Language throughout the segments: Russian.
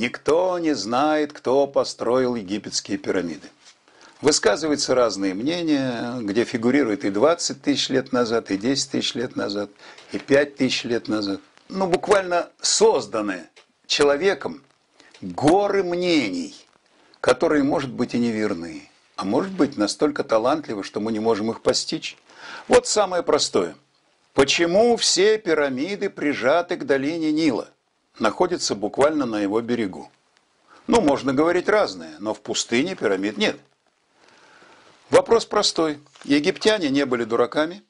никто не знает, кто построил египетские пирамиды. Высказываются разные мнения, где фигурирует и 20 тысяч лет назад, и 10 тысяч лет назад, и 5 тысяч лет назад. Ну, буквально созданы человеком горы мнений, которые, может быть, и неверны, а может быть, настолько талантливы, что мы не можем их постичь. Вот самое простое. Почему все пирамиды прижаты к долине Нила, находятся буквально на его берегу? Ну, можно говорить разное, но в пустыне пирамид нет. Вопрос простой. Египтяне не были дураками.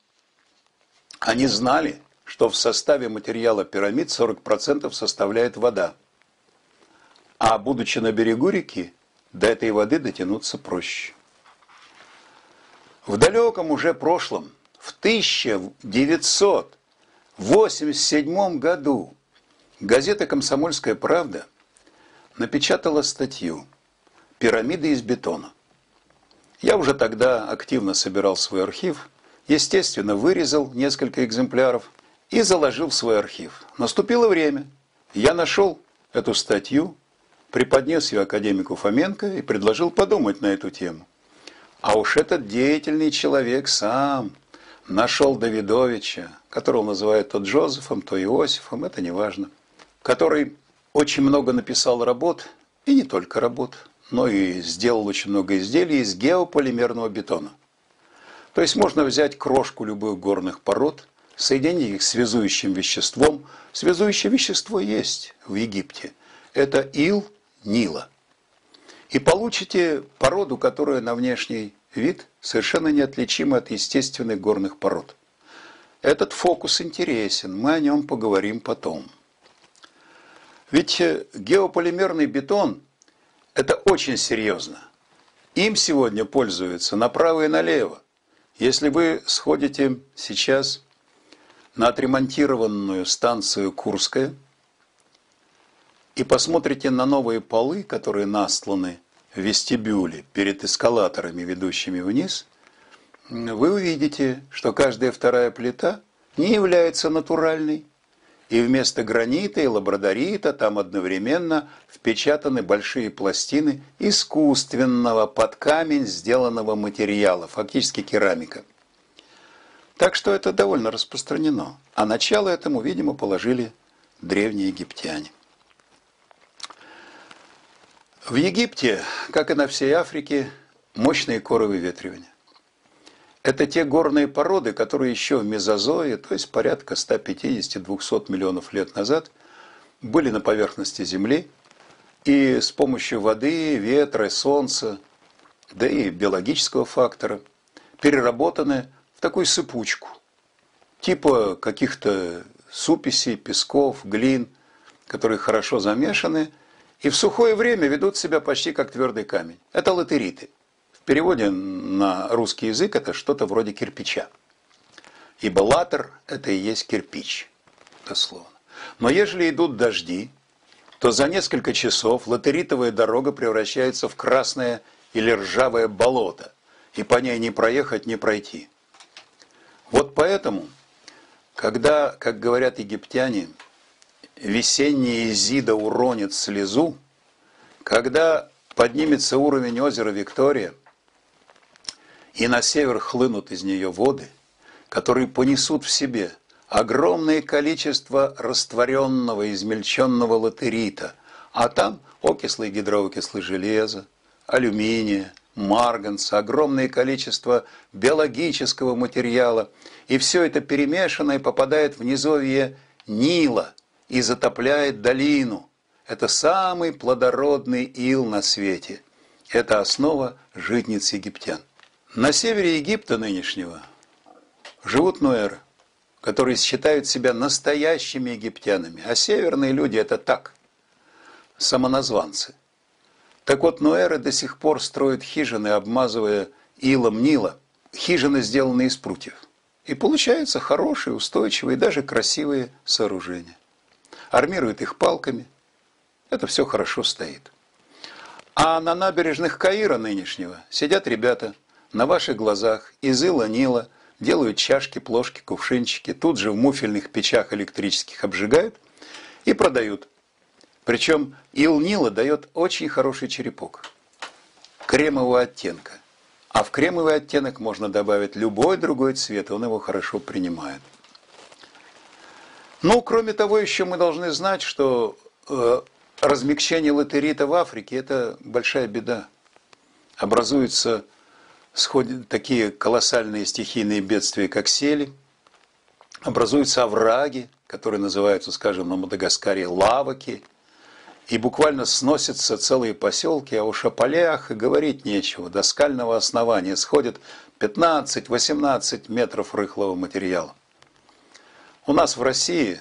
Они знали, что в составе материала пирамид 40% составляет вода. А будучи на берегу реки, до этой воды дотянуться проще. В далеком уже прошлом, в 1987 году, газета «Комсомольская правда» напечатала статью «Пирамиды из бетона». Я уже тогда активно собирал свой архив, естественно, вырезал несколько экземпляров и заложил в свой архив. Наступило время. Я нашел эту статью, преподнес ее академику Фоменко и предложил подумать на эту тему. А уж этот деятельный человек сам нашел Давидовича, которого называют то Джозефом, то Иосифом, это не важно, который очень много написал работ, и не только работ, но и сделал очень много изделий из геополимерного бетона. То есть можно взять крошку любых горных пород, соединить их с связующим веществом. Связующее вещество есть в Египте. Это ил Нила. И получите породу, которая на внешний вид совершенно неотличима от естественных горных пород. Этот фокус интересен, мы о нем поговорим потом. Ведь геополимерный бетон – это очень серьезно. Им сегодня пользуются направо и налево. Если вы сходите сейчас на отремонтированную станцию Курская и посмотрите на новые полы, которые настланы в вестибюле перед эскалаторами, ведущими вниз, вы увидите, что каждая вторая плита не является натуральной. И вместо гранита и лабрадорита там одновременно впечатаны большие пластины искусственного под камень сделанного материала, фактически керамика. Так что это довольно распространено. А начало этому, видимо, положили древние египтяне. В Египте, как и на всей Африке, мощные коры выветривания. Это те горные породы, которые еще в мезозое, то есть порядка 150-200 миллионов лет назад, были на поверхности Земли и с помощью воды, ветра, солнца, да и биологического фактора, переработаны в такую сыпучку, типа каких-то супесей, песков, глин, которые хорошо замешаны и в сухое время ведут себя почти как твердый камень. Это латериты. В переводе на русский язык это что-то вроде кирпича. Ибо латер – это и есть кирпич, дословно. Но ежели идут дожди, то за несколько часов латеритовая дорога превращается в красное или ржавое болото, и по ней не проехать, не пройти. Вот поэтому, когда, как говорят египтяне, весенняя Изида уронит слезу, когда поднимется уровень озера Виктория, и на север хлынут из нее воды, которые понесут в себе огромное количество растворенного, измельченного латерита, а там окислы и гидроокислы железа, алюминия, марганца, огромное количество биологического материала, и все это перемешанное попадает в низовье Нила и затопляет долину. Это самый плодородный ил на свете. Это основа житниц египтян. На севере Египта нынешнего живут нуэры, которые считают себя настоящими египтянами, а северные люди – это так, самоназванцы. Так вот, нуэры до сих пор строят хижины, обмазывая илом Нила, хижины, сделанные из прутьев. И получаются хорошие, устойчивые, даже красивые сооружения. Армируют их палками, это все хорошо стоит. А на набережных Каира нынешнего сидят ребята на ваших глазах из ила Нила, делают чашки, плошки, кувшинчики, тут же в муфельных печах электрических обжигают и продают. Причем ил Нила дает очень хороший черепок, кремового оттенка. А в кремовый оттенок можно добавить любой другой цвет, он его хорошо принимает. Ну, кроме того, еще мы должны знать, что размягчение латерита в Африке – это большая беда. Образуются такие колоссальные стихийные бедствия, как сели, образуются овраги, которые называются, скажем, на Мадагаскаре лаваки, и буквально сносятся целые поселки, а уж о полях и говорить нечего. До скального основания сходит 15-18 метров рыхлого материала. У нас в России,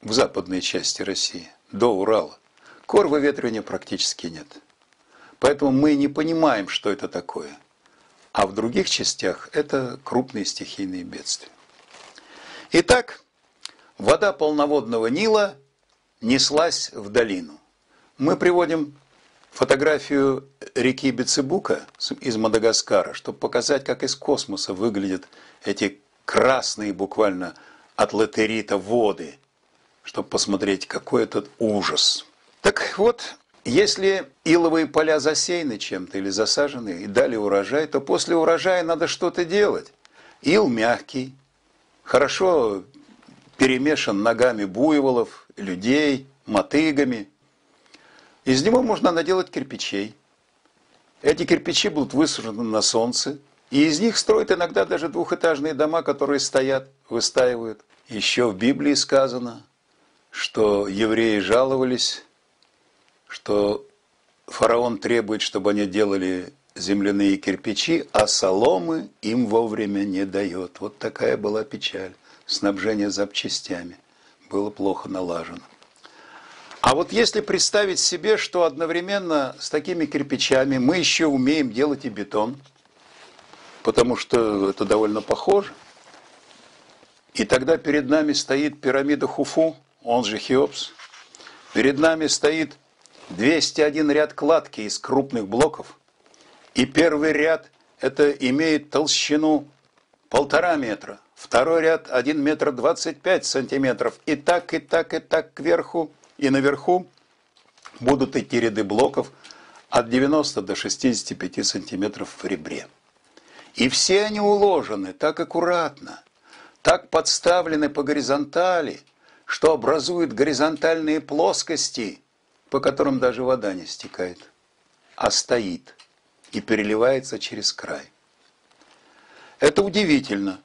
в западной части России, до Урала, кор выветривания практически нет. Поэтому мы не понимаем, что это такое. А в других частях это крупные стихийные бедствия. Итак, вода полноводного Нила неслась в долину. Мы приводим фотографию реки Бецебука из Мадагаскара, чтобы показать, как из космоса выглядят эти красные буквально от латерита воды, чтобы посмотреть, какой этот ужас. Так вот, если иловые поля засеяны чем-то или засажены и дали урожай, то после урожая надо что-то делать. Ил мягкий, хорошо перемешан ногами буйволов, людей, мотыгами. Из него можно наделать кирпичей. Эти кирпичи будут высушены на солнце, и из них строят иногда даже двухэтажные дома, которые стоят, выстаивают. Еще в Библии сказано, что евреи жаловались, что фараон требует, чтобы они делали земляные кирпичи, а соломы им вовремя не дает. Вот такая была печаль. Снабжение запчастями было плохо налажено. А вот если представить себе, что одновременно с такими кирпичами мы еще умеем делать и бетон, потому что это довольно похоже, и тогда перед нами стоит пирамида Хуфу, он же Хеопс, перед нами стоит 201 ряд кладки из крупных блоков, и первый ряд это имеет толщину 1,5 метра, второй ряд 1 метр 25 сантиметров, и так кверху, и наверху будут идти ряды блоков от 90 до 65 сантиметров в ребре. И все они уложены так аккуратно, так подставлены по горизонтали, что образуют горизонтальные плоскости, по которым даже вода не стекает, а стоит и переливается через край. Это удивительно.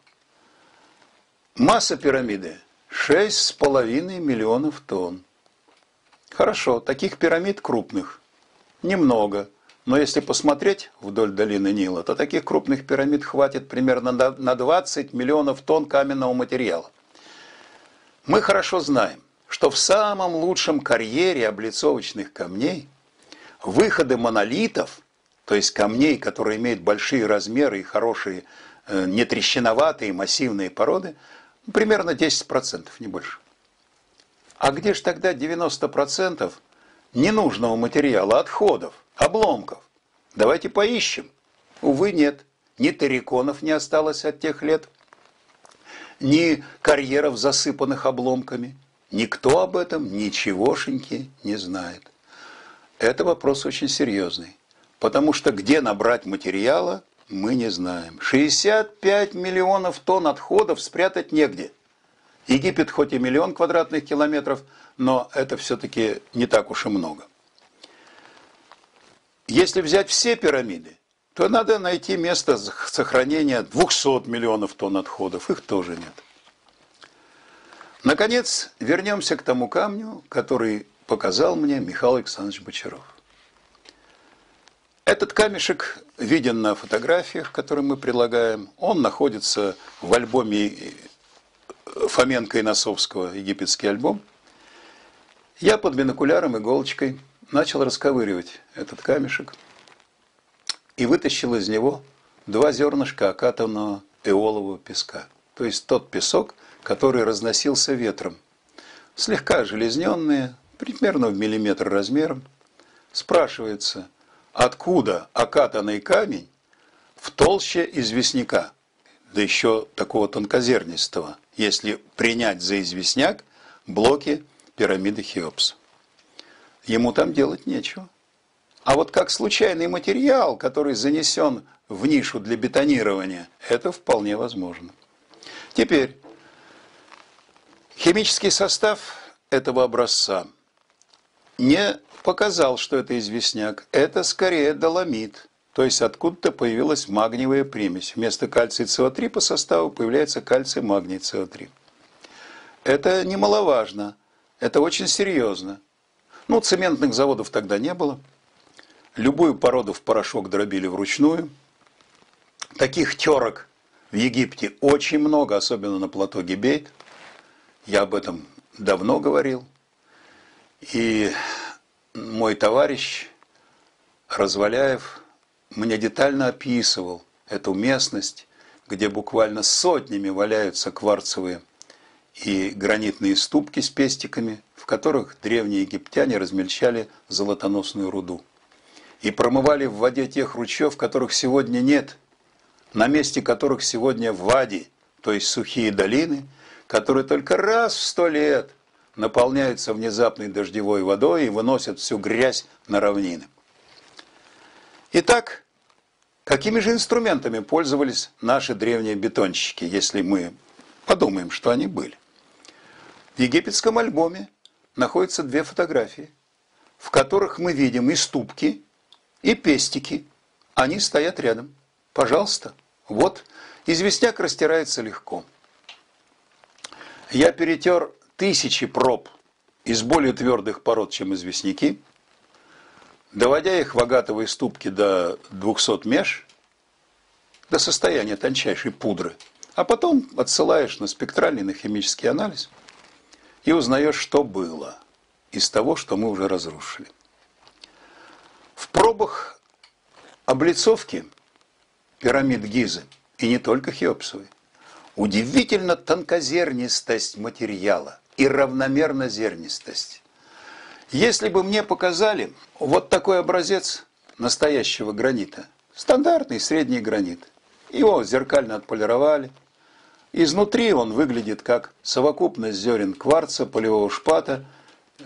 Масса пирамиды 6,5 миллионов тонн. Хорошо, таких пирамид крупных немного, но если посмотреть вдоль долины Нила, то таких крупных пирамид хватит примерно на 20 миллионов тонн каменного материала. Мы хорошо знаем, что в самом лучшем карьере облицовочных камней выходы монолитов, то есть камней, которые имеют большие размеры и хорошие, не трещиноватые, массивные породы, примерно 10%, не больше. А где же тогда 90% ненужного материала, отходов, обломков? Давайте поищем. Увы, нет. Ни терриконов не осталось от тех лет, ни карьеров, засыпанных обломками. Никто об этом ничегошеньки не знает. Это вопрос очень серьезный. Потому что где набрать материала, мы не знаем. 65 миллионов тонн отходов спрятать негде. Египет хоть и 1 миллион квадратных километров, но это все-таки не так уж и много. Если взять все пирамиды, то надо найти место сохранения 200 миллионов тонн отходов. Их тоже нет. Наконец, вернемся к тому камню, который показал мне Михаил Александрович Бочаров. Этот камешек виден на фотографиях, которые мы прилагаем. Он находится в альбоме Фоменко и Носовского «Египетский альбом». Я под бинокуляром, иголочкой начал расковыривать этот камешек и вытащил из него 2 зернышка окатанного эолового песка. То есть тот песок, который разносился ветром. Слегка железненные, примерно в миллиметр размером. Спрашивается, откуда окатанный камень в толще известняка, да еще такого тонкозернистого, если принять за известняк блоки пирамиды Хеопса. ему там делать нечего. А вот как случайный материал, который занесен в нишу для бетонирования, это вполне возможно. Теперь, химический состав этого образца не показал, что это известняк. Это скорее доломит. То есть откуда-то появилась магниевая примесь. Вместо кальция СО3 по составу появляется кальций магний СО3. Это немаловажно. Это очень серьезно. Ну, цементных заводов тогда не было. Любую породу в порошок дробили вручную. Таких терок в Египте очень много, особенно на плато Гибейт. Я об этом давно говорил. И мой товарищ Разваляев мне детально описывал эту местность, где буквально сотнями валяются кварцевые и гранитные ступки с пестиками, в которых древние египтяне размельчали золотоносную руду. И промывали в воде тех ручьев, которых сегодня нет, на месте которых сегодня вади, то есть сухие долины, которые только раз в 100 лет наполняются внезапной дождевой водой и выносят всю грязь на равнины. Итак, какими же инструментами пользовались наши древние бетонщики, если мы подумаем, что они были? В египетском альбоме находятся 2 фотографии, в которых мы видим и ступки, и пестики. Они стоят рядом. Пожалуйста. Вот, известняк растирается легко. Я перетер тысячи проб из более твердых пород, чем известняки, доводя их в агатовые ступки до 200 меж, до состояния тончайшей пудры, а потом отсылаешь на спектральный, на химический анализ и узнаешь, что было из того, что мы уже разрушили. В пробах облицовки пирамид Гизы, и не только Хеопсовой, удивительно тонкозернистость материала и равномернозернистость. Если бы мне показали вот такой образец настоящего гранита, стандартный средний гранит, его зеркально отполировали, изнутри он выглядит как совокупность зерен кварца, полевого шпата,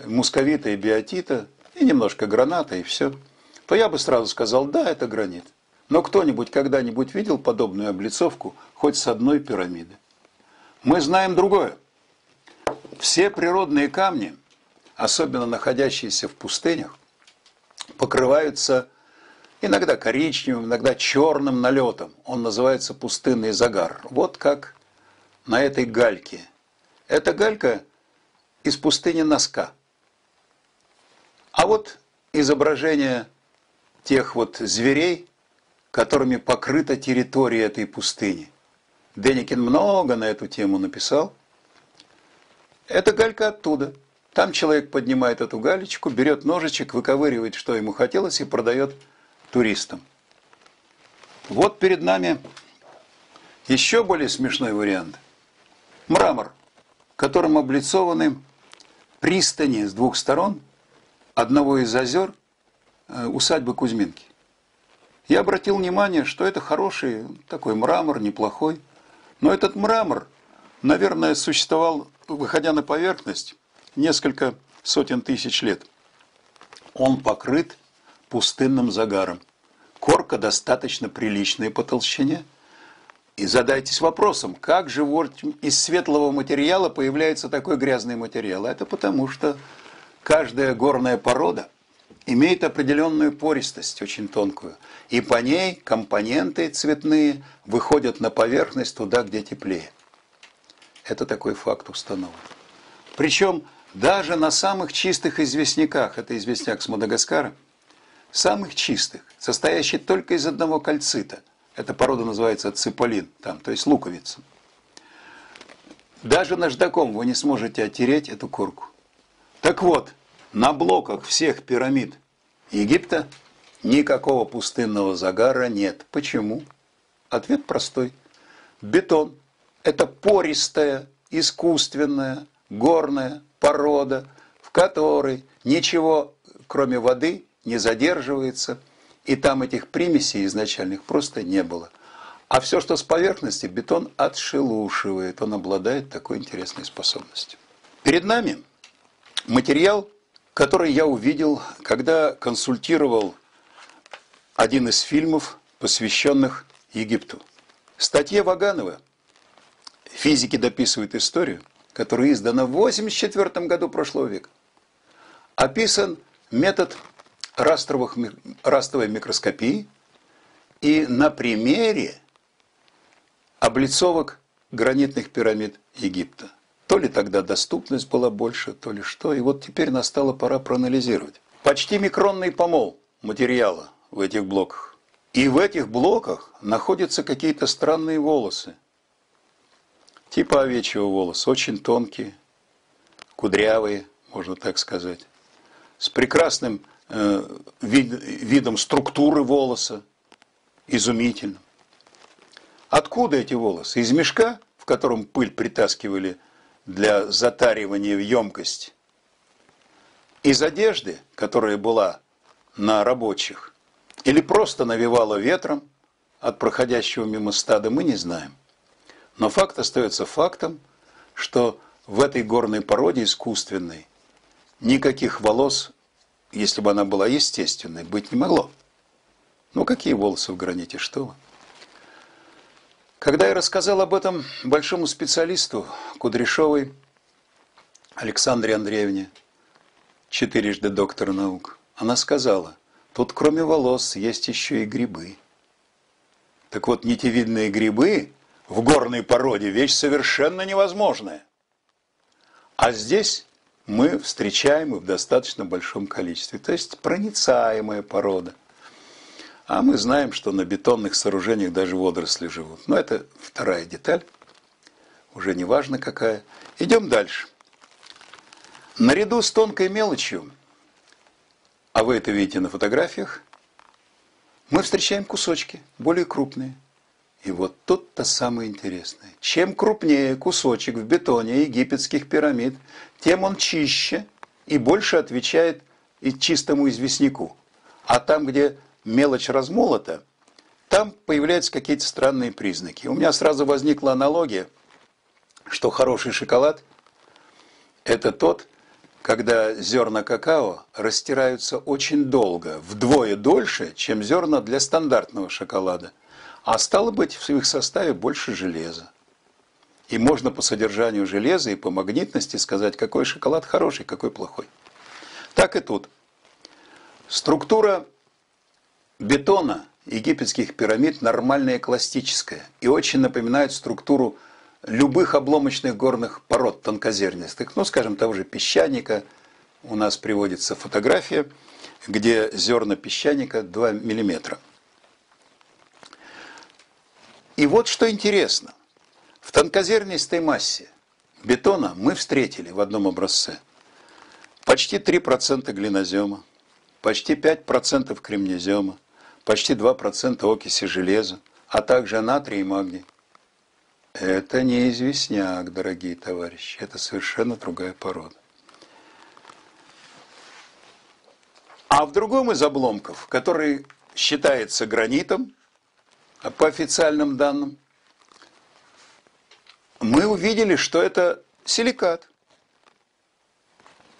мусковита и биотита, и немножко граната, и все, то я бы сразу сказал, да, это гранит. Но кто-нибудь когда-нибудь видел подобную облицовку хоть с одной пирамиды? Мы знаем другое. Все природные камни, особенно находящиеся в пустынях, покрываются иногда коричневым, иногда черным налетом. Он называется пустынный загар. Вот как на этой гальке. Эта галька из пустыни Наска. А вот изображение тех вот зверей, которыми покрыта территория этой пустыни. Деникин много на эту тему написал. Это галька оттуда. Там человек поднимает эту галечку, берет ножичек, выковыривает, что ему хотелось, и продает туристам. Вот перед нами еще более смешной вариант. Мрамор, которым облицованы пристани с 2 сторон одного из озер усадьбы Кузьминки. Я обратил внимание, что это хороший такой мрамор, неплохой. Но этот мрамор, наверное, существовал, выходя на поверхность, несколько сотен тысяч лет. Он покрыт пустынным загаром. Корка достаточно приличная по толщине. И задайтесь вопросом, как же из светлого материала появляется такой грязный материал? Это потому, что каждая горная порода имеет определенную пористость, очень тонкую. И по ней компоненты цветные выходят на поверхность туда, где теплее. Это такой факт установлен. Причем даже на самых чистых известняках, это известняк с Мадагаскара, самых чистых, состоящий только из одного кальцита, эта порода называется циполин, там, то есть луковица. Даже наждаком вы не сможете оттереть эту корку. Так вот, на блоках всех пирамид Египта никакого пустынного загара нет. Почему? Ответ простой. Бетон – это пористая, искусственная, горная порода, в которой ничего, кроме воды, не задерживается, и там этих примесей изначальных просто не было. А все, что с поверхности, бетон отшелушивает. Он обладает такой интересной способностью. Перед нами материал, который я увидел, когда консультировал один из фильмов, посвященных Египту. В статье Ваганова «Физики дописывают историю», которая издана в 1984 году прошлого века, описан метод растровой микроскопии и на примере облицовок гранитных пирамид Египта. То ли тогда доступность была больше, то ли что. И вот теперь настала пора проанализировать. Почти микронный помол материала в этих блоках. И в этих блоках находятся какие-то странные волосы. Типа овечьего волоса, очень тонкие, кудрявые, можно так сказать. С прекрасным видом структуры волоса, изумительным. Откуда эти волосы? Из мешка, в котором пыль притаскивали для затаривания в емкость? Из одежды, которая была на рабочих? Или просто навевала ветром от проходящего мимо стада, мы не знаем. Но факт остается фактом, что в этой горной породе искусственной никаких волос, если бы она была естественной, быть не могло. Ну какие волосы в граните, что вы? Когда я рассказал об этом большому специалисту Кудряшовой Александре Андреевне, 4-жды доктор наук, она сказала: тут кроме волос есть еще и грибы. Так вот, нитевидные грибы в горной породе вещь совершенно невозможная. А здесь мы встречаем их в достаточно большом количестве. То есть проницаемая порода. А мы знаем, что на бетонных сооружениях даже водоросли живут. Но это вторая деталь. Уже не важно какая. Идем дальше. Наряду с тонкой мелочью, а вы это видите на фотографиях, мы встречаем кусочки, более крупные. И вот тут-то самое интересное. Чем крупнее кусочек в бетоне египетских пирамид, тем он чище и больше отвечает и чистому известняку. А там, где мелочь размолота, там появляются какие-то странные признаки. У меня сразу возникла аналогия, что хороший шоколад – это тот, когда зерна какао растираются очень долго, вдвое дольше, чем зерна для стандартного шоколада. А стало быть, в их составе больше железа. И можно по содержанию железа и по магнитности сказать, какой шоколад хороший, какой плохой. Так и тут. Структура бетона египетских пирамид нормальная, классическая. И очень напоминает структуру любых обломочных горных пород тонкозернистых. Ну, скажем, того же песчаника. У нас приводится фотография, где зерна песчаника 2 миллиметра. И вот что интересно. В тонкозернистой массе бетона мы встретили в одном образце почти 3% глинозема, почти 5% кремнезема, почти 2% окиси железа, а также натрий и магний. Это не известняк, дорогие товарищи, это совершенно другая порода. А в другом из обломков, который считается гранитом, по официальным данным, мы увидели, что это силикат.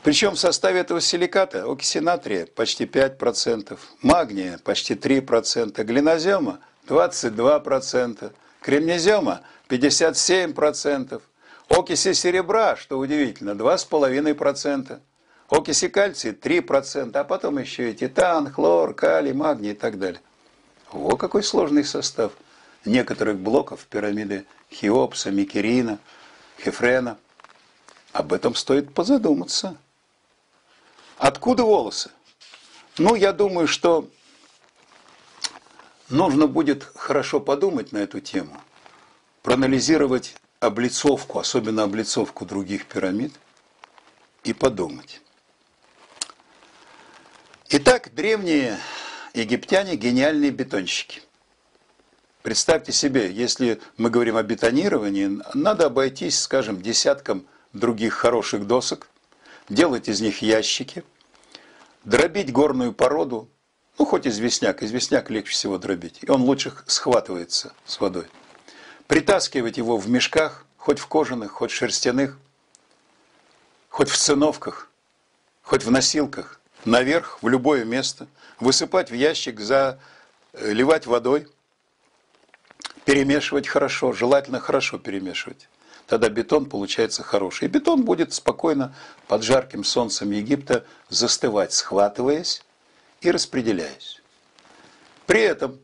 Причем в составе этого силиката окиси натрия почти 5%, магния почти 3%, глинозема 22%, кремнезема 57%, окиси серебра, что удивительно, 2,5%, окиси кальция 3%, а потом еще и титан, хлор, калий, магний и так далее. Во какой сложный состав некоторых блоков пирамиды Хеопса, Микерина, Хефрена. Об этом стоит позадуматься. Откуда волосы? Ну, я думаю, что нужно будет хорошо подумать на эту тему, проанализировать облицовку, особенно облицовку других пирамид, и подумать. Итак, древние египтяне – гениальные бетонщики. Представьте себе, если мы говорим о бетонировании, надо обойтись, скажем, десятком других хороших досок, делать из них ящики, дробить горную породу, ну, хоть известняк легче всего дробить, и он лучше схватывается с водой. Притаскивать его в мешках, хоть в кожаных, хоть в шерстяных, хоть в циновках, хоть в носилках, наверх, в любое место, высыпать в ящик, заливать водой, перемешивать хорошо, желательно хорошо перемешивать. Тогда бетон получается хороший. И бетон будет спокойно под жарким солнцем Египта застывать, схватываясь и распределяясь. При этом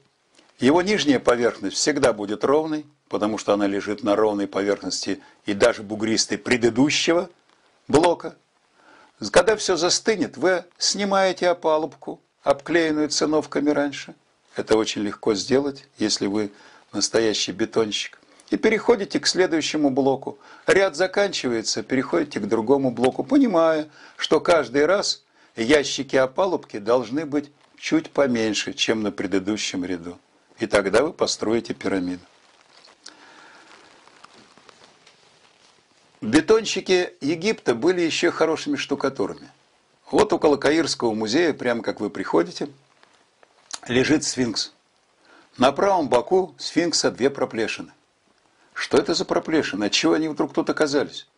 его нижняя поверхность всегда будет ровной, потому что она лежит на ровной поверхности и даже бугристой предыдущего блока. Когда все застынет, вы снимаете опалубку, обклеенную циновками раньше. Это очень легко сделать, если вы настоящий бетонщик. И переходите к следующему блоку. Ряд заканчивается, переходите к другому блоку, понимая, что каждый раз ящики опалубки должны быть чуть поменьше, чем на предыдущем ряду. И тогда вы построите пирамиду. Бетонщики Египта были еще хорошими штукатурами. Вот около Каирского музея, прямо как вы приходите, лежит сфинкс. На правом боку сфинкса две проплешины. Что это за проплешины? Отчего они вдруг тут оказались?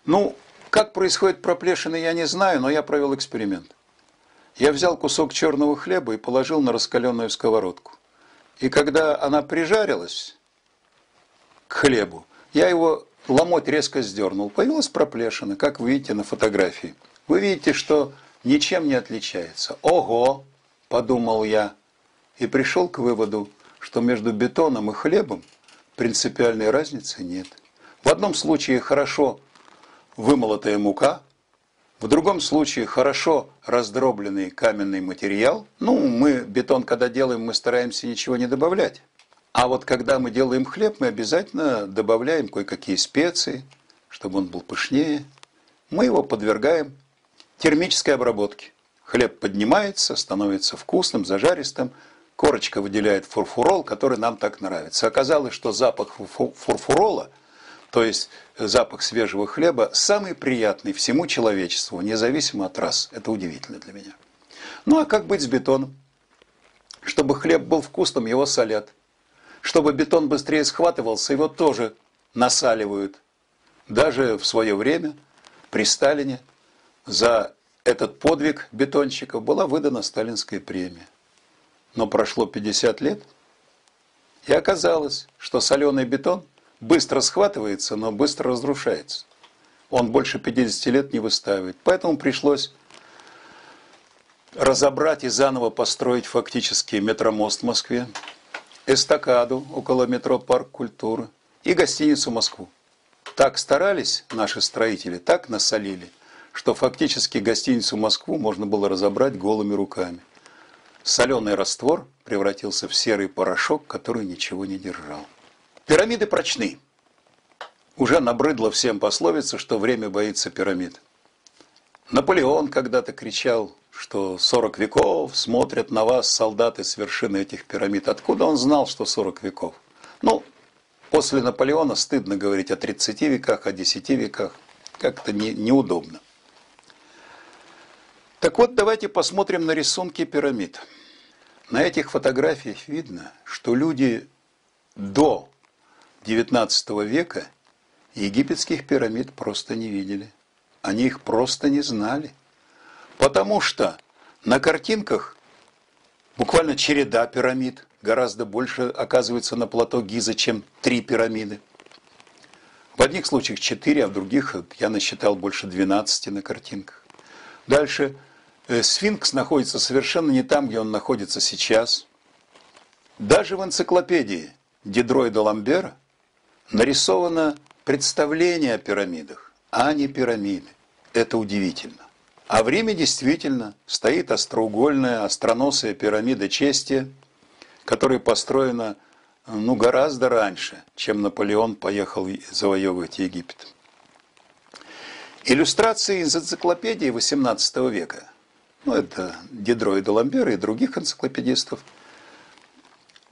Ну, как происходит проплешины, я не знаю, но я провел эксперимент. Я взял кусок черного хлеба и положил на раскаленную сковородку. И когда она прижарилась к хлебу, я его ломоть резко сдернул. Появилась проплешина, как вы видите на фотографии. Вы видите, что ничем не отличается. Ого, подумал я, и пришел к выводу, что между бетоном и хлебом принципиальной разницы нет. В одном случае хорошо вымолотая мука, в другом случае хорошо раздробленный каменный материал. Ну, мы бетон, когда делаем, мы стараемся ничего не добавлять. А вот когда мы делаем хлеб, мы обязательно добавляем кое-какие специи, чтобы он был пышнее. Мы его подвергаем термической обработке. Хлеб поднимается, становится вкусным, зажаристым. Корочка выделяет фурфурол, который нам так нравится. Оказалось, что запах фурфурола, то есть запах свежего хлеба, самый приятный всему человечеству, независимо от рас. Это удивительно для меня. Ну а как быть с бетоном? Чтобы хлеб был вкусным, его солят. Чтобы бетон быстрее схватывался, его тоже насаливают. Даже в свое время при Сталине за этот подвиг бетонщиков была выдана сталинская премия. Но прошло 50 лет, и оказалось, что соленый бетон быстро схватывается, но быстро разрушается. Он больше 50 лет не выстаивает. Поэтому пришлось разобрать и заново построить фактически метромост в Москве, эстакаду около метро Парк культуры и гостиницу Москву. Так старались наши строители, так насолили, что фактически гостиницу Москву можно было разобрать голыми руками. Соленый раствор превратился в серый порошок, который ничего не держал. Пирамиды прочны. Уже набрыдло всем пословица, что время боится пирамид. Наполеон когда-то кричал, что 40 веков смотрят на вас солдаты с вершины этих пирамид. Откуда он знал, что 40 веков? Ну, после Наполеона стыдно говорить о 30 веках, о 10 веках. Как-то неудобно. Так вот, давайте посмотрим на рисунки пирамид. На этих фотографиях видно, что люди до XIX века египетских пирамид просто не видели. Они их просто не знали. Потому что на картинках буквально череда пирамид. Гораздо больше оказывается на плато Гиза, чем 3 пирамиды. В одних случаях 4, а в других я насчитал больше 12 на картинках. Дальше. Сфинкс находится совершенно не там, где он находится сейчас. Даже в энциклопедии Дидро и де Ламбера нарисовано представление о пирамидах, а не пирамиды. Это удивительно. А в Риме действительно стоит остроугольная, остроносая пирамида Честия, которая построена гораздо раньше, чем Наполеон поехал завоевывать Египет. Иллюстрации из энциклопедии XVIII века, это Дидро и де Ламбера и других энциклопедистов,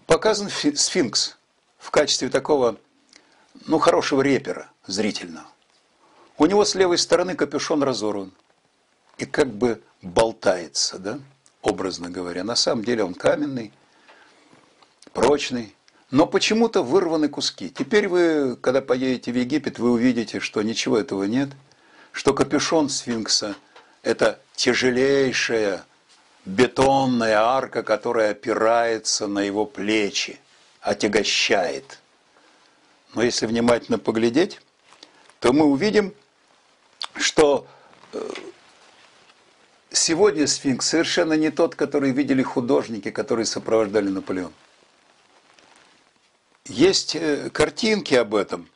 показан сфинкс в качестве такого, хорошего репера зрительного. У него с левой стороны капюшон разорван и как бы болтается, да, образно говоря. На самом деле он каменный, прочный, но почему-то вырваны куски. Теперь вы, когда поедете в Египет, вы увидите, что ничего этого нет, что капюшон сфинкса это тяжелейшая бетонная арка, которая опирается на его плечи, отягощает. Но если внимательно поглядеть, то мы увидим, что сегодня сфинкс совершенно не тот, который видели художники, которые сопровождали Наполеона. Есть картинки об этом.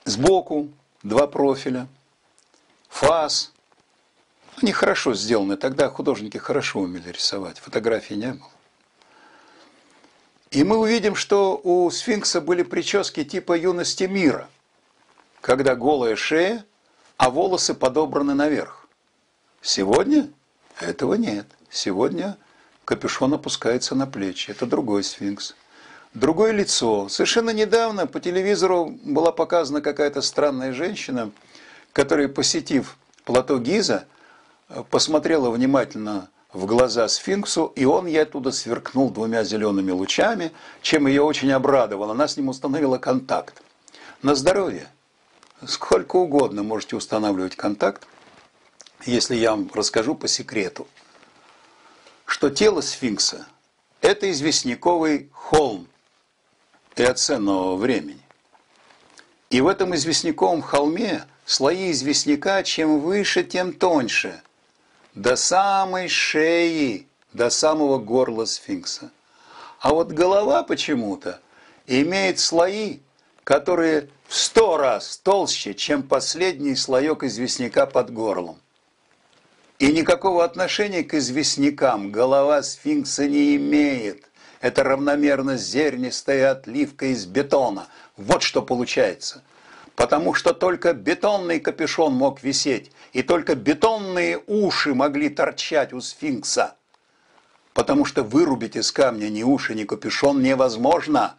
Сбоку два профиля, фас. Они хорошо сделаны. Тогда художники хорошо умели рисовать. Фотографий не было. И мы увидим, что у сфинкса были прически типа юности мира, когда голая шея, а волосы подобраны наверх. Сегодня этого нет. Сегодня капюшон опускается на плечи. Это другой сфинкс. Другое лицо. Совершенно недавно по телевизору была показана какая-то странная женщина, которая, посетив плато Гиза, посмотрела внимательно в глаза сфинксу, и он ей оттуда сверкнул двумя зелеными лучами, чем ее очень обрадовало. Она с ним установила контакт. На здоровье. Сколько угодно можете устанавливать контакт, если я вам расскажу по секрету, что тело сфинкса – это известняковый холм эоценового времени. И в этом известняковом холме слои известняка чем выше, тем тоньше, до самой шеи, до самого горла сфинкса. А вот голова почему-то имеет слои, которые в 100 раз толще, чем последний слоек известняка под горлом. И никакого отношения к известнякам голова сфинкса не имеет. Это равномерно зернистая отливка из бетона. Вот что получается. Потому что только бетонный капюшон мог висеть, и только бетонные уши могли торчать у сфинкса. Потому что вырубить из камня ни уши, ни капюшон невозможно.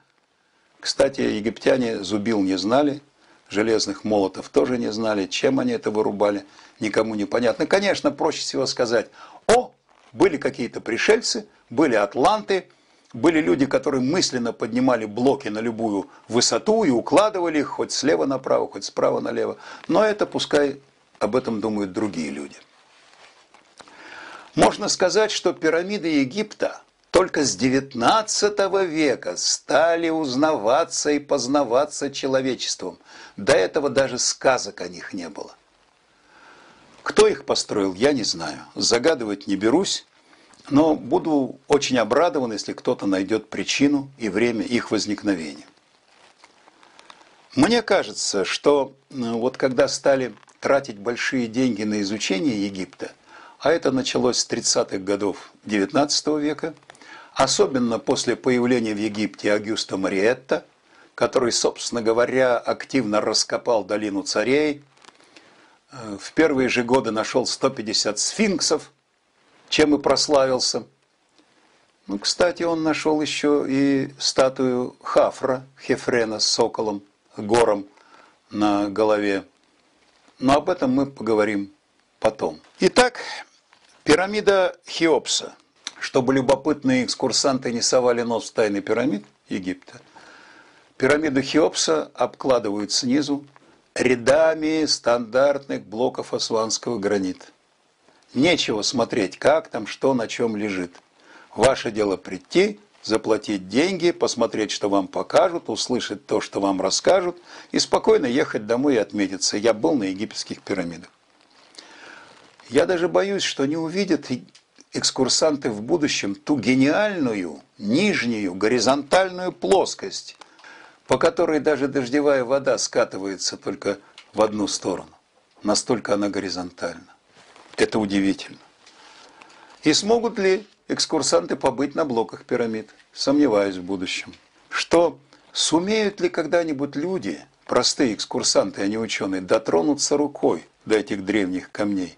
Кстати, египтяне зубил не знали, железных молотов тоже не знали, чем они это вырубали, никому не понятно. Конечно, проще всего сказать: о, были какие-то пришельцы, были атланты, были люди, которые мысленно поднимали блоки на любую высоту и укладывали их хоть слева направо, хоть справа налево. Но это пускай об этом думают другие люди. Можно сказать, что пирамиды Египта только с XIX века стали узнаваться и познаваться человечеством. До этого даже сказок о них не было. Кто их построил, я не знаю. Загадывать не берусь. Но буду очень обрадован, если кто-то найдет причину и время их возникновения. Мне кажется, что вот когда стали тратить большие деньги на изучение Египта, а это началось с 30-х годов XIX века, особенно после появления в Египте Агюста Мариетта, который, собственно говоря, активно раскопал долину царей, в первые же годы нашел 150 сфинксов, чем и прославился. Ну, кстати, он нашел еще и статую Хафра, Хефрена с соколом, гором на голове. Но об этом мы поговорим потом. Итак, пирамида Хеопса. Чтобы любопытные экскурсанты не совали нос в тайны пирамид Египта, пирамиду Хеопса обкладывают снизу рядами стандартных блоков асуанского гранита. Нечего смотреть, как там, что на чем лежит. Ваше дело прийти, заплатить деньги, посмотреть, что вам покажут, услышать то, что вам расскажут, и спокойно ехать домой и отметиться. Я был на египетских пирамидах. Я даже боюсь, что не увидят экскурсанты в будущем ту гениальную, нижнюю, горизонтальную плоскость, по которой даже дождевая вода скатывается только в одну сторону. Настолько она горизонтальна. Это удивительно. И смогут ли экскурсанты побыть на блоках пирамид? Сомневаюсь в будущем. Что сумеют ли когда-нибудь люди, простые экскурсанты, а не ученые, дотронуться рукой до этих древних камней,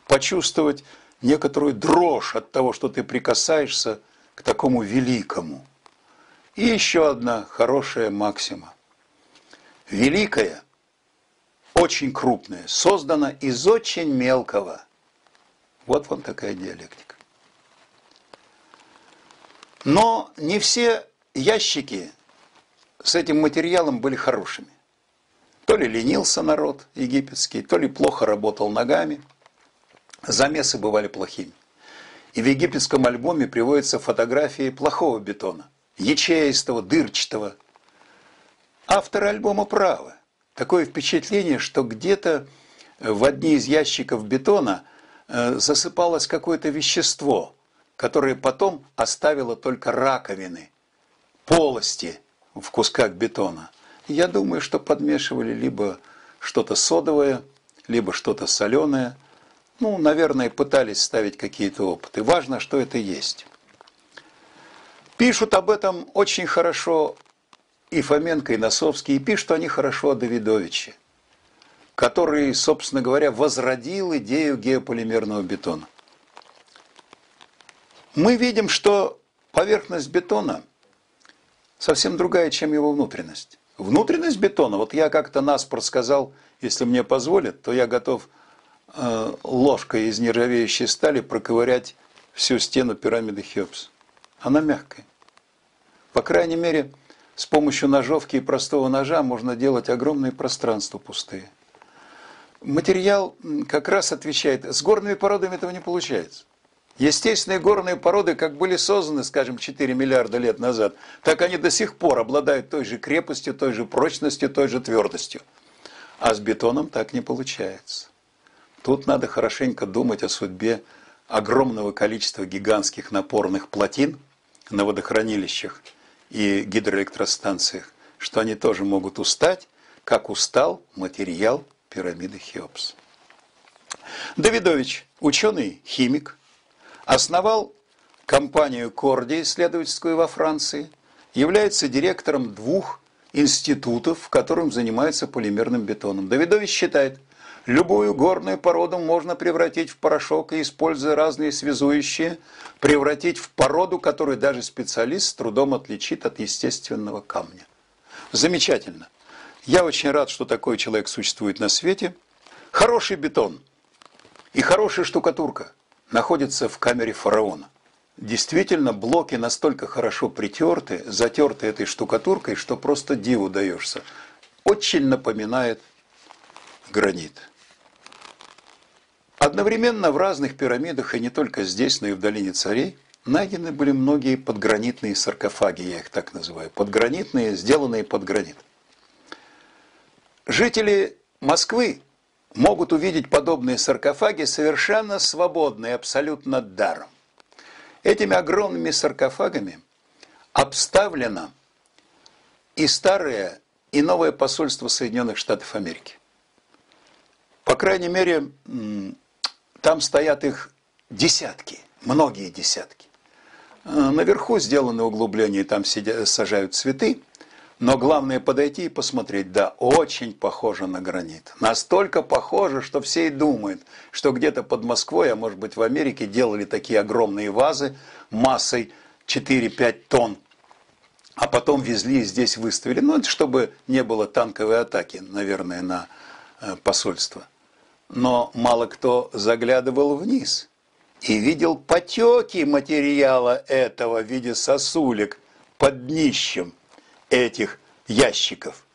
почувствовать некоторую дрожь от того, что ты прикасаешься к такому великому? И еще одна хорошая максима. Великое, очень крупное, создано из очень мелкого. Вот вам такая диалектика. Но не все ящики с этим материалом были хорошими. То ли ленился народ египетский, то ли плохо работал ногами. Замесы бывали плохими. И в египетском альбоме приводятся фотографии плохого бетона, ячеистого, дырчатого. Авторы альбома правы. Такое впечатление, что где-то в одни из ящиков бетона засыпалось какое-то вещество, которое потом оставило только раковины, полости в кусках бетона. Я думаю, что подмешивали либо что-то содовое, либо что-то соленое. Ну, наверное, пытались ставить какие-то опыты. Важно, что это есть. Пишут об этом очень хорошо и Фоменко, и Носовский, и пишут они хорошо о Давидовиче, который, собственно говоря, возродил идею геополимерного бетона. Мы видим, что поверхность бетона совсем другая, чем его внутренность. Внутренность бетона, вот я как-то наспор сказал, если мне позволят, то я готов ложкой из нержавеющей стали проковырять всю стену пирамиды Хеопса. Она мягкая. По крайней мере, с помощью ножовки и простого ножа можно делать огромные пространства пустые. Материал как раз отвечает. С горными породами этого не получается. Естественные горные породы, как были созданы, скажем, 4 миллиарда лет назад, так они до сих пор обладают той же крепостью, той же прочностью, той же твердостью. А с бетоном так не получается. Тут надо хорошенько думать о судьбе огромного количества гигантских напорных плотин на водохранилищах и гидроэлектростанциях, что они тоже могут устать, как устал материал пирамиды Хеопса. Давидович, ученый-химик, основал компанию Корди, исследовательскую во Франции, является директором 2 институтов, в которых занимается полимерным бетоном. Давидович считает, любую горную породу можно превратить в порошок и, используя разные связующие, превратить в породу, которую даже специалист с трудом отличит от естественного камня. Замечательно. Я очень рад, что такой человек существует на свете. Хороший бетон и хорошая штукатурка находятся в камере фараона. Действительно, блоки настолько хорошо притерты, затерты этой штукатуркой, что просто диву даешься. Очень напоминает гранит. Одновременно в разных пирамидах, и не только здесь, но и в долине царей, найдены были многие подгранитные саркофаги, я их так называю. Подгранитные, сделанные под гранит. Жители Москвы могут увидеть подобные саркофаги совершенно свободно и абсолютно даром. Этими огромными саркофагами обставлено и старое, и новое посольство Соединенных Штатов Америки. По крайней мере, там стоят их десятки, многие десятки. Наверху сделаны углубления, там сажают цветы. Но главное подойти и посмотреть, да, очень похоже на гранит. Настолько похоже, что все и думают, что где-то под Москвой, а может быть в Америке, делали такие огромные вазы массой 4-5 тонн, а потом везли и здесь выставили. Ну, это чтобы не было танковой атаки, наверное, на посольство. Но мало кто заглядывал вниз и видел потеки материала этого в виде сосулек под днищем этих ящиков.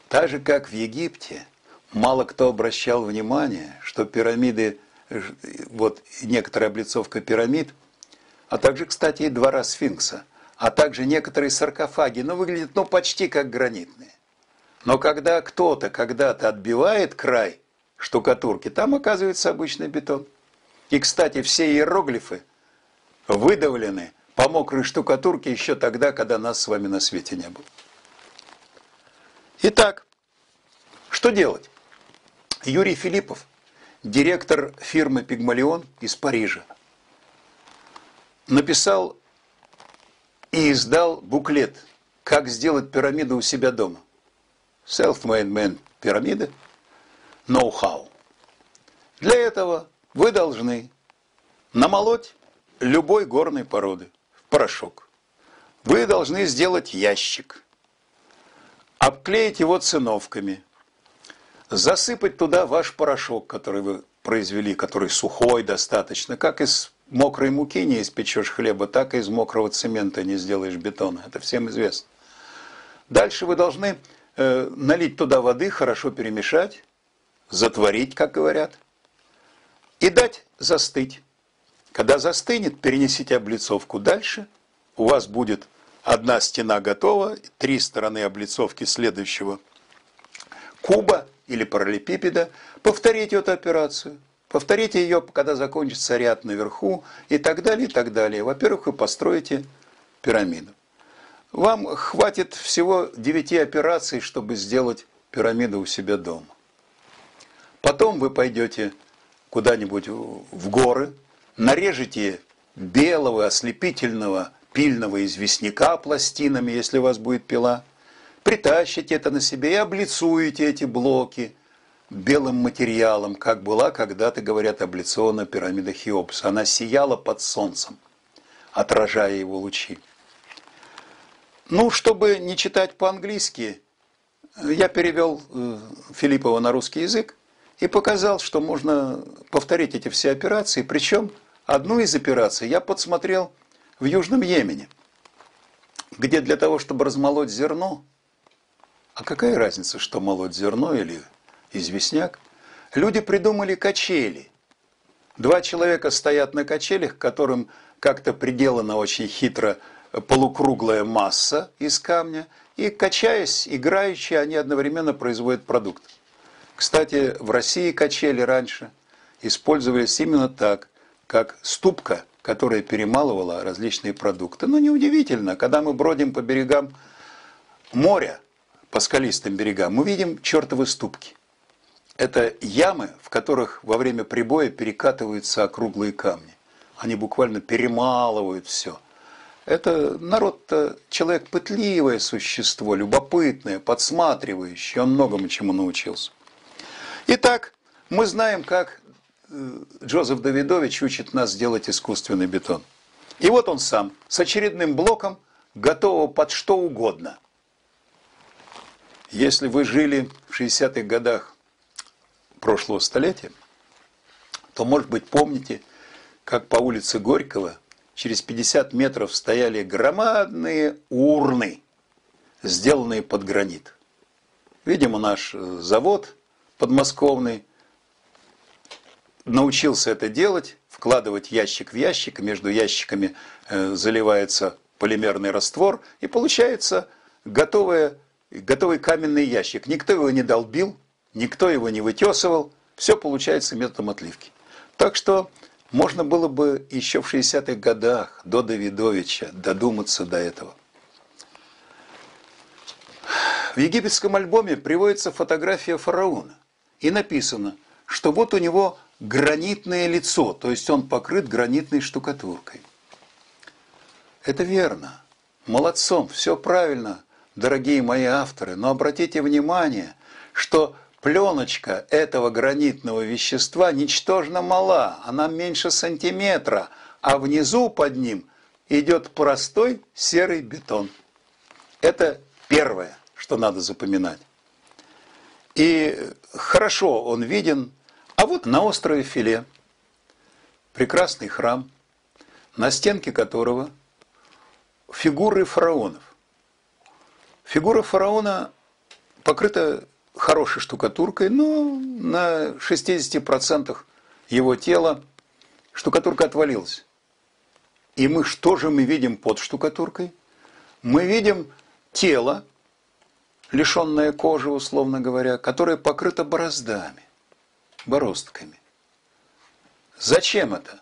Так же, как в Египте, мало кто обращал внимание, что пирамиды, вот некоторая облицовка пирамид, а также, кстати, и двора сфинкса, а также некоторые саркофаги, выглядят почти как гранитные. Но когда кто-то когда-то отбивает край штукатурки, там оказывается обычный бетон. И, кстати, все иероглифы выдавлены по мокрой штукатурке еще тогда, когда нас с вами на свете не было. Итак, что делать? Юрий Филиппов, директор фирмы «Пигмалион» из Парижа, написал и издал буклет «Как сделать пирамиду у себя дома». Self-made man пирамида, know-how. Для этого вы должны намолоть любой горной породы в порошок. Вы должны сделать ящик, обклеить его циновками, засыпать туда ваш порошок, который вы произвели, который сухой достаточно. Как из мокрой муки не испечешь хлеба, так и из мокрого цемента не сделаешь бетона. Это всем известно. Дальше вы должны налить туда воды, хорошо перемешать, затворить, как говорят, и дать застыть. Когда застынет, перенесите облицовку дальше, у вас будет одна стена готова, 3 стороны облицовки следующего куба или параллелепипеда. Повторите эту операцию. Повторите ее, когда закончится ряд наверху и так далее, и так далее. Во-первых, вы построите пирамиду. Вам хватит всего 9 операций, чтобы сделать пирамиду у себя дома. Потом вы пойдете куда-нибудь в горы, нарежете белого, ослепительного, пильного известняка пластинами, если у вас будет пила, притащите это на себе и облицуете эти блоки белым материалом, как была когда-то, говорят, облицована пирамида Хеопса. Она сияла под солнцем, отражая его лучи. Ну, чтобы не читать по-английски, я перевел Филиппова на русский язык и показал, что можно повторить эти все операции. Причем одну из операций я подсмотрел в Южном Йемене, где для того, чтобы размолоть зерно, а какая разница, что молоть зерно или известняк, люди придумали качели. 2 человека стоят на качелях, которым как-то приделана очень хитро полукруглая масса из камня, и, качаясь, играючи, они одновременно производят продукт. Кстати, в России качели раньше использовались именно так, как ступка, которая перемалывала различные продукты. Но неудивительно, когда мы бродим по берегам моря, по скалистым берегам, мы видим чертовы ступки. Это ямы, в которых во время прибоя перекатываются округлые камни. Они буквально перемалывают все. Это народ-то, человек пытливое существо, любопытное, подсматривающее, он многому чему научился. Итак, мы знаем, как Джозеф Давидович учит нас делать искусственный бетон. И вот он сам, с очередным блоком, готового под что угодно. Если вы жили в 60-х годах прошлого столетия, то, может быть, помните, как по улице Горького через 50 метров стояли громадные урны, сделанные под гранит. Видимо, наш завод подмосковный научился это делать, вкладывать ящик в ящик, между ящиками заливается полимерный раствор, и получается готовый каменный ящик. Никто его не долбил, никто его не вытесывал, все получается методом отливки. Так что можно было бы еще в 60-х годах до Давидовича додуматься до этого. В египетском альбоме приводится фотография фараона. И написано, что вот у него гранитное лицо, то есть он покрыт гранитной штукатуркой. Это верно. Молодцом, все правильно, дорогие мои авторы. Но обратите внимание, что пленочка этого гранитного вещества ничтожно мала, она меньше сантиметра, а внизу под ним идет простой серый бетон. Это первое, что надо запоминать. И хорошо он виден. А вот на острове Филе прекрасный храм, на стенке которого фигуры фараонов. Фигура фараона покрыта хорошей штукатуркой, но на 60% его тела штукатурка отвалилась. И что же мы видим под штукатуркой? Мы видим тело, лишенное кожи, условно говоря, которое покрыто бороздами, бороздками. Зачем это?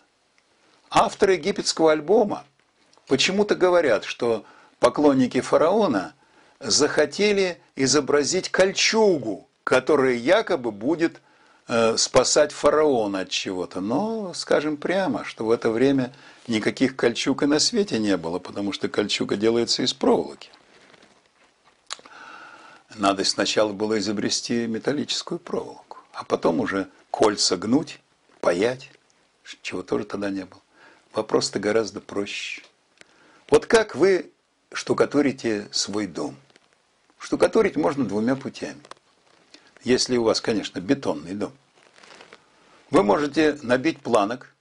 Авторы египетского альбома почему-то говорят, что поклонники фараона захотели изобразить кольчугу, которая якобы будет спасать фараона от чего-то. Но скажем прямо, что в это время никаких кольчуг и на свете не было, потому что кольчуга делается из проволоки. Надо сначала было изобрести металлическую проволоку, а потом уже кольца гнуть, паять, чего тоже тогда не было. Вопрос-то гораздо проще. Вот как вы штукатурите свой дом? Штукатурить можно 2 путями. Если у вас, конечно, бетонный дом. Вы можете набить планок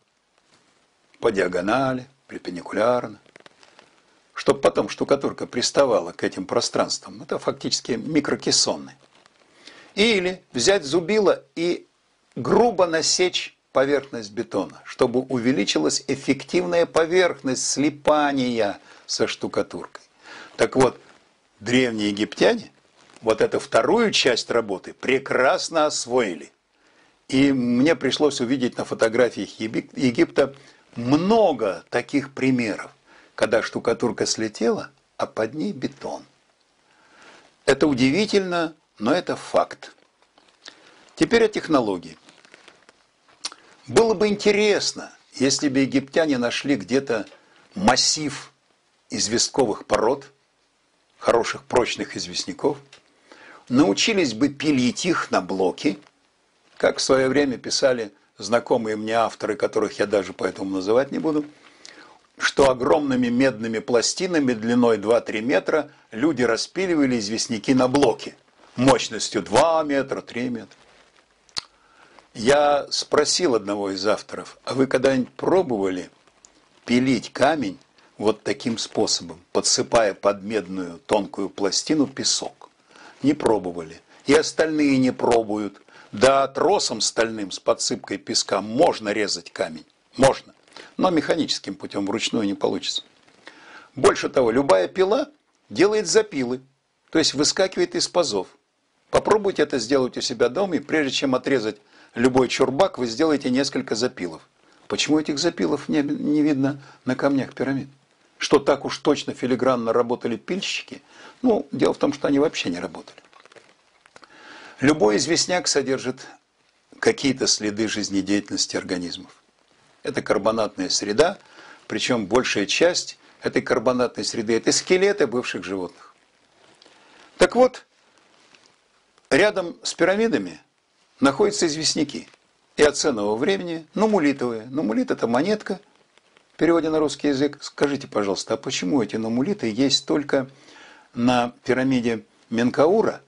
по диагонали, перпендикулярно, чтобы потом штукатурка приставала к этим пространствам. Это фактически микрокессоны. Или взять зубило и грубо насечь поверхность бетона, чтобы увеличилась эффективная поверхность слипания со штукатуркой. Так вот, древние египтяне вот эту вторую часть работы прекрасно освоили. И мне пришлось увидеть на фотографиях Египта много таких примеров, когда штукатурка слетела, а под ней бетон. Это удивительно, но это факт. Теперь о технологии. Было бы интересно, если бы египтяне нашли где-то массив известковых пород, хороших прочных известняков, научились бы пилить их на блоки, как в свое время писали знакомые мне авторы, которых я даже поэтому называть не буду, что огромными медными пластинами длиной 2-3 метра люди распиливали известняки на блоки мощностью 2 метра, 3 метра. Я спросил одного из авторов, а вы когда-нибудь пробовали пилить камень вот таким способом, подсыпая под медную тонкую пластину песок? Не пробовали. И остальные не пробуют. Да, тросом стальным с подсыпкой песка можно резать камень. Можно. Но механическим путем вручную не получится. Больше того, любая пила делает запилы. То есть выскакивает из пазов. Попробуйте это сделать у себя дома, и прежде чем отрезать любой чурбак, вы сделаете несколько запилов. Почему этих запилов не видно на камнях пирамид? Что так уж точно филигранно работали пильщики? Ну, дело в том, что они вообще не работали. Любой известняк содержит какие-то следы жизнедеятельности организмов. Это карбонатная среда, причем большая часть этой карбонатной среды – это скелеты бывших животных. Так вот, рядом с пирамидами находятся известняки эоценового времени, нумулитовые. Нумулит – это монетка, в переводе на русский язык. Скажите, пожалуйста, а почему эти нумулиты есть только на пирамиде Менкаура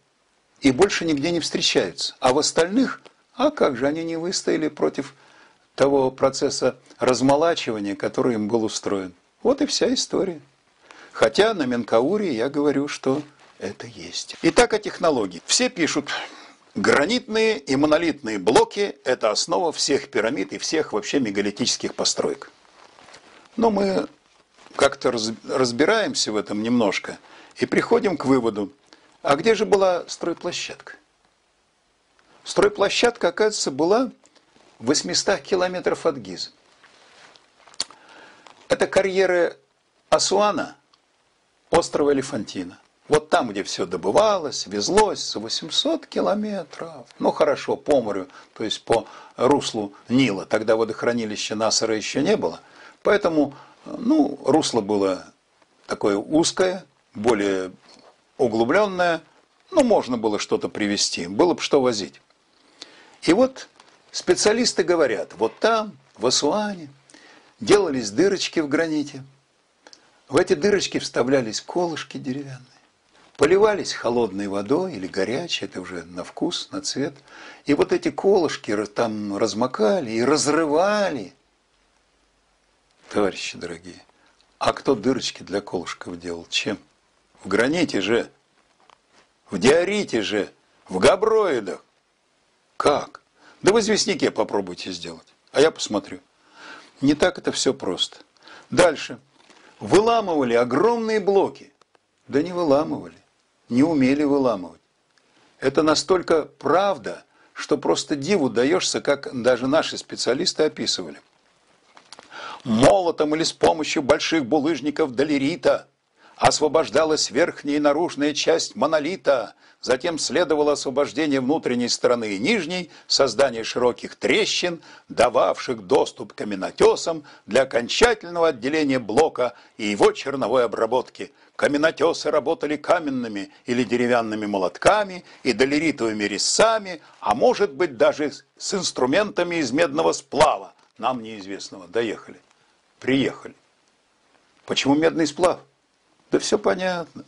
и больше нигде не встречаются? А в остальных, а как же они не выстояли против того процесса размолачивания, который им был устроен? Вот и вся история. Хотя на Менкауре я говорю, что это есть. Итак, о технологии. Все пишут, гранитные и монолитные блоки – это основа всех пирамид и всех вообще мегалитических построек. Но мы как-то разбираемся в этом немножко и приходим к выводу, а где же была стройплощадка? Стройплощадка, оказывается, была в 800 километров от Гизы. Это карьеры Асуана, острова Элефантина. Вот там, где все добывалось, везлось, за 800 километров. Ну хорошо, по морю, то есть по руслу Нила. Тогда водохранилища Насара еще не было. Поэтому русло было такое узкое, более углубленное. Можно было что-то привезти, было бы что возить. И вот специалисты говорят, вот там, в Асуане, делались дырочки в граните. В эти дырочки вставлялись колышки деревянные. Поливались холодной водой или горячей, это уже на вкус, на цвет. И вот эти колышки там размокали и разрывали. Товарищи дорогие, а кто дырочки для колышков делал? Чем? В граните же, в диорите же, в габроидах. Как? Да в известняке попробуйте сделать, а я посмотрю. Не так это все просто. Дальше. Выламывали огромные блоки. Да не выламывали, не умели выламывать. Это настолько правда, что просто диву даешься, как даже наши специалисты описывали. Молотом или с помощью больших булыжников долерита освобождалась верхняя и наружная часть монолита, затем следовало освобождение внутренней стороны и нижней, создание широких трещин, дававших доступ к каменотесам для окончательного отделения блока и его черновой обработки. Каменотесы работали каменными или деревянными молотками и долеритовыми резцами, а может быть даже с инструментами из медного сплава, нам неизвестного. Доехали, приехали. Почему медный сплав? Да все понятно.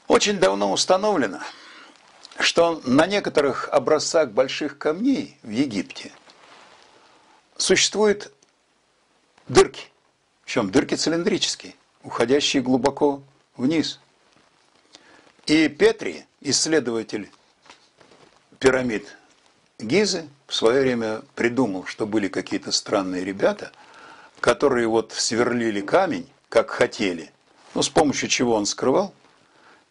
Очень давно установлено, что на некоторых образцах больших камней в Египте существуют дырки. Причем дырки цилиндрические. уходящие глубоко вниз. И Петри, исследователь пирамид Гизы, в свое время придумал, что были какие-то странные ребята, которые вот сверлили камень, как хотели, ну, с помощью чего он скрывал,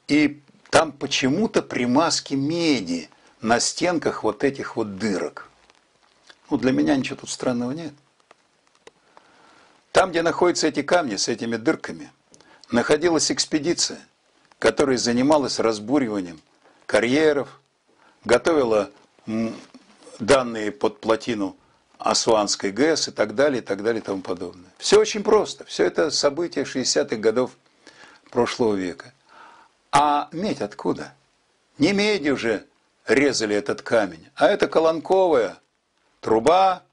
и там почему-то примазки меди на стенках вот этих вот дырок. Ну, для меня ничего тут странного нет. Там, где находятся эти камни с этими дырками, находилась экспедиция, которая занималась разбуриванием карьеров, готовила данные под плотину Асуанской ГЭС и так далее, и так далее, и тому подобное. Все очень просто. Все это события 60-х годов прошлого века. А медь откуда? Не медью же резали этот камень, а это колонковая труба,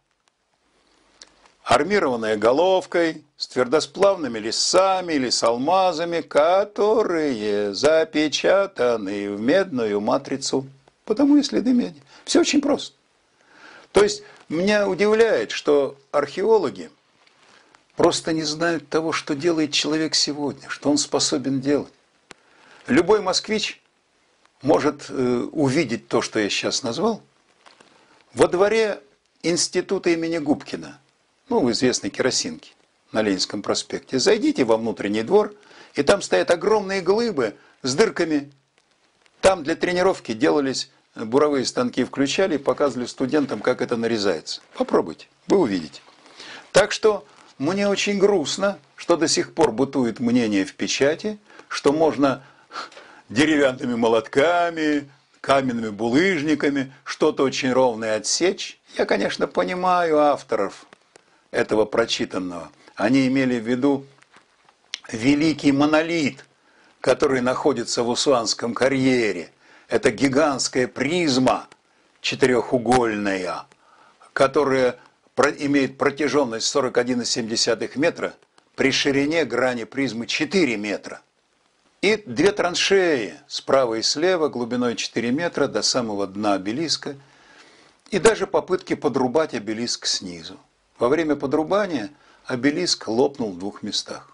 армированная головкой, с твердосплавными лесами или с алмазами, которые запечатаны в медную матрицу. Потому и следы меди. Все очень просто. То есть, меня удивляет, что археологи просто не знают того, что делает человек сегодня, что он способен делать. Любой москвич может увидеть то, что я сейчас назвал, во дворе института имени Губкина, ну, в известной керосинке на Ленинском проспекте. Зайдите во внутренний двор, и там стоят огромные глыбы с дырками. Там для тренировки делались буровые станки, включали и показывали студентам, как это нарезается. Попробуйте, вы увидите. Так что мне очень грустно, что до сих пор бытует мнение в печати, что можно деревянными молотками, каменными булыжниками что-то очень ровное отсечь. Я, конечно, понимаю авторов этого прочитанного. Они имели в виду великий монолит, который находится в Асуанском карьере. Это гигантская призма четырехугольная, которая имеет протяженность 41,7 метра, при ширине грани призмы 4 метра. И две траншеи справа и слева глубиной 4 метра до самого дна обелиска. И даже попытки подрубать обелиск снизу. Во время подрубания обелиск лопнул в двух местах.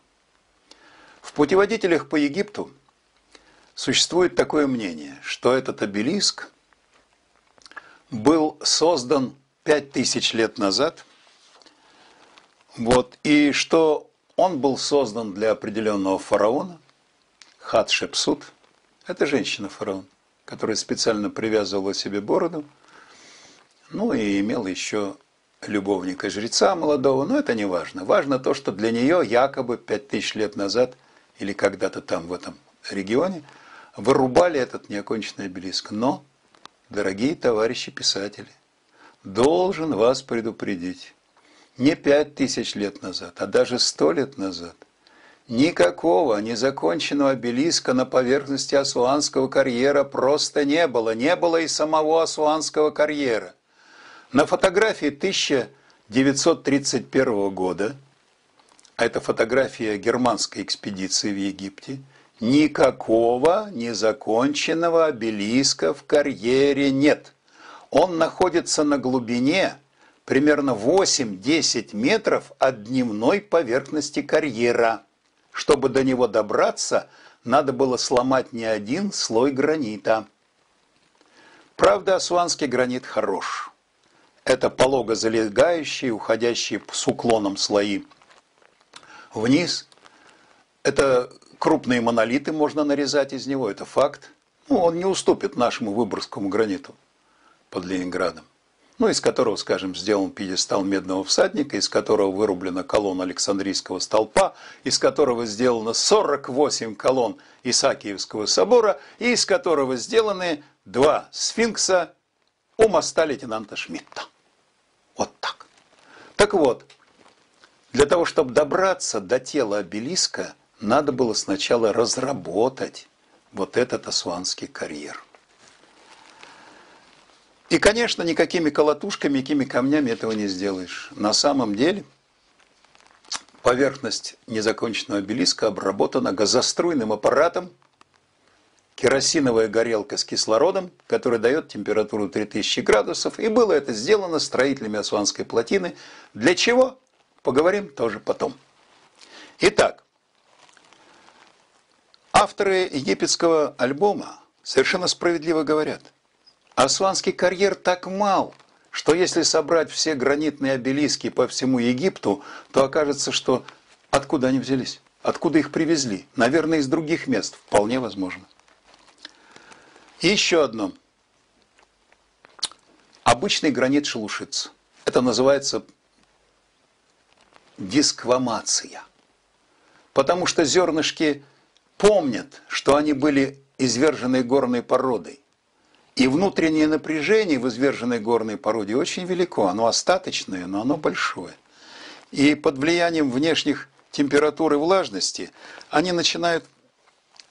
В путеводителях по Египту существует такое мнение, что этот обелиск был создан 5000 лет назад, вот, и что он был создан для определенного фараона, Хатшепсут, это женщина-фараон, которая специально привязывала себе бороду, ну и имела еще любовника жреца молодого, но это не важно. Важно то, что для нее якобы 5000 лет назад, или когда-то там в этом регионе, вырубали этот неоконченный обелиск. Но, дорогие товарищи писатели, должен вас предупредить, не 5000 лет назад, а даже 100 лет назад никакого незаконченного обелиска на поверхности Асуанского карьера просто не было. Не было и самого Асуанского карьера. На фотографии 1931 года, а это фотография германской экспедиции в Египте, никакого незаконченного обелиска в карьере нет. Он находится на глубине примерно 8-10 метров от дневной поверхности карьера. Чтобы до него добраться, надо было сломать не один слой гранита. Правда, асуанский гранит хорош. Это полого залегающие, уходящие с уклоном слои вниз. Это крупные монолиты можно нарезать из него, это факт. Ну, он не уступит нашему Выборгскому граниту под Ленинградом. Ну, из которого, скажем, сделан пьедестал Медного всадника, из которого вырублена колонна Александрийского столпа, из которого сделано 48 колонн Исаакиевского собора, и из которого сделаны 2 сфинкса у моста лейтенанта Шмидта. Вот так. Так вот, для того, чтобы добраться до тела обелиска, надо было сначала разработать вот этот Асуанский карьер. И, конечно, никакими колотушками, никакими камнями этого не сделаешь. На самом деле поверхность незаконченного обелиска обработана газоструйным аппаратом, керосиновая горелка с кислородом, которая дает температуру 3000 градусов. И было это сделано строителями Асуанской плотины. Для чего? Поговорим тоже потом. Итак, Авторы египетского альбома совершенно справедливо говорят: Асуанский карьер так мал, что если собрать все гранитные обелиски по всему Египту, то окажется, что откуда они взялись, откуда их привезли. Наверное, из других мест, вполне возможно. И еще одно. Обычный гранит шелушится. Это называется дисквамация. Потому что зернышки помнят, что они были извержены горной породой. И внутреннее напряжение в изверженной горной породе очень велико. Оно остаточное, но оно большое. И под влиянием внешних температур и влажности они начинают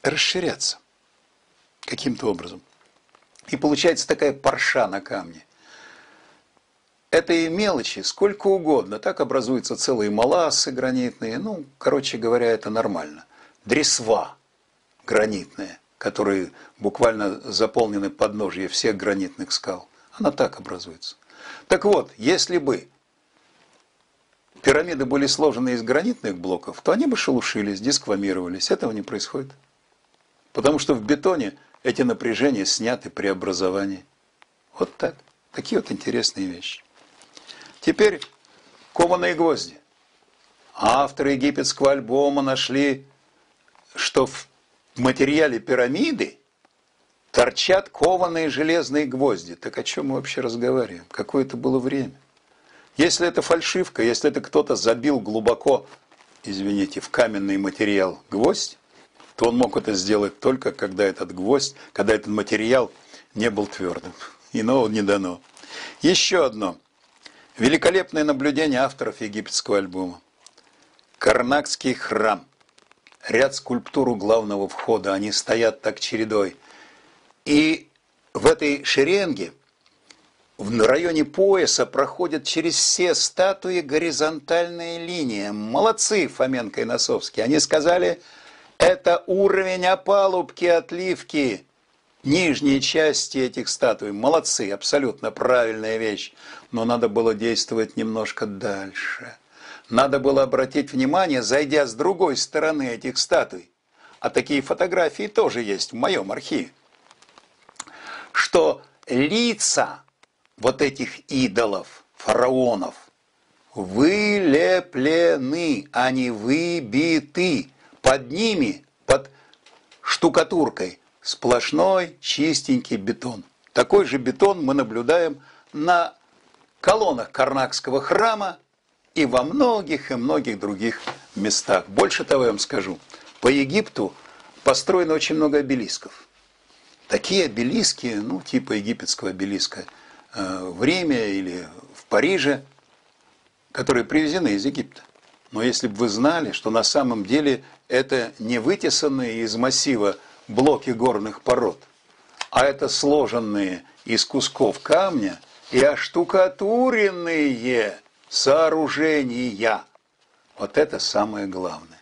расширяться каким-то образом. И получается такая парша на камне. Это и мелочи, сколько угодно. Так образуются целые молассы гранитные. Ну, короче говоря, это нормально. Дресва гранитная, которые буквально заполнены подножья всех гранитных скал. Она так образуется. Так вот, если бы пирамиды были сложены из гранитных блоков, то они бы шелушились, дисквамировались. Этого не происходит. Потому что в бетоне эти напряжения сняты при образовании. Вот так. Такие вот интересные вещи. Теперь кованые гвозди. Авторы египетского альбома нашли, что в материале пирамиды торчат кованые железные гвозди. Так о чем мы вообще разговариваем? Какое это было время? Если это фальшивка, если это кто-то забил глубоко, извините, в каменный материал гвоздь, то он мог это сделать только когда этот гвоздь, когда этот материал не был твердым. Иного не дано. Еще одно. Великолепное наблюдение авторов египетского альбома. Карнакский храм. Ряд скульптур у главного входа. Они стоят так чередой. И в этой шеренге, в районе пояса, проходят через все статуи горизонтальная линия. Молодцы, Фоменко и Носовский. Они сказали, это уровень опалубки, отливки. Нижние части этих статуй. Молодцы, абсолютно правильная вещь. Но надо было действовать немножко дальше. Надо было обратить внимание, зайдя с другой стороны этих статуй. А такие фотографии тоже есть в моем архиве. Что лица вот этих идолов, фараонов, вылеплены, а не выбиты. Под ними, под штукатуркой, сплошной чистенький бетон. Такой же бетон мы наблюдаем на колоннах Карнакского храма и во многих и многих других местах. Больше того я вам скажу. По Египту построено очень много обелисков. Такие обелиски, ну, типа египетского обелиска в Риме или в Париже, которые привезены из Египта. Но если бы вы знали, что на самом деле это не вытесанные из массива блоки горных пород, а это сложенные из кусков камня и оштукатуренные сооружения. Вот это самое главное.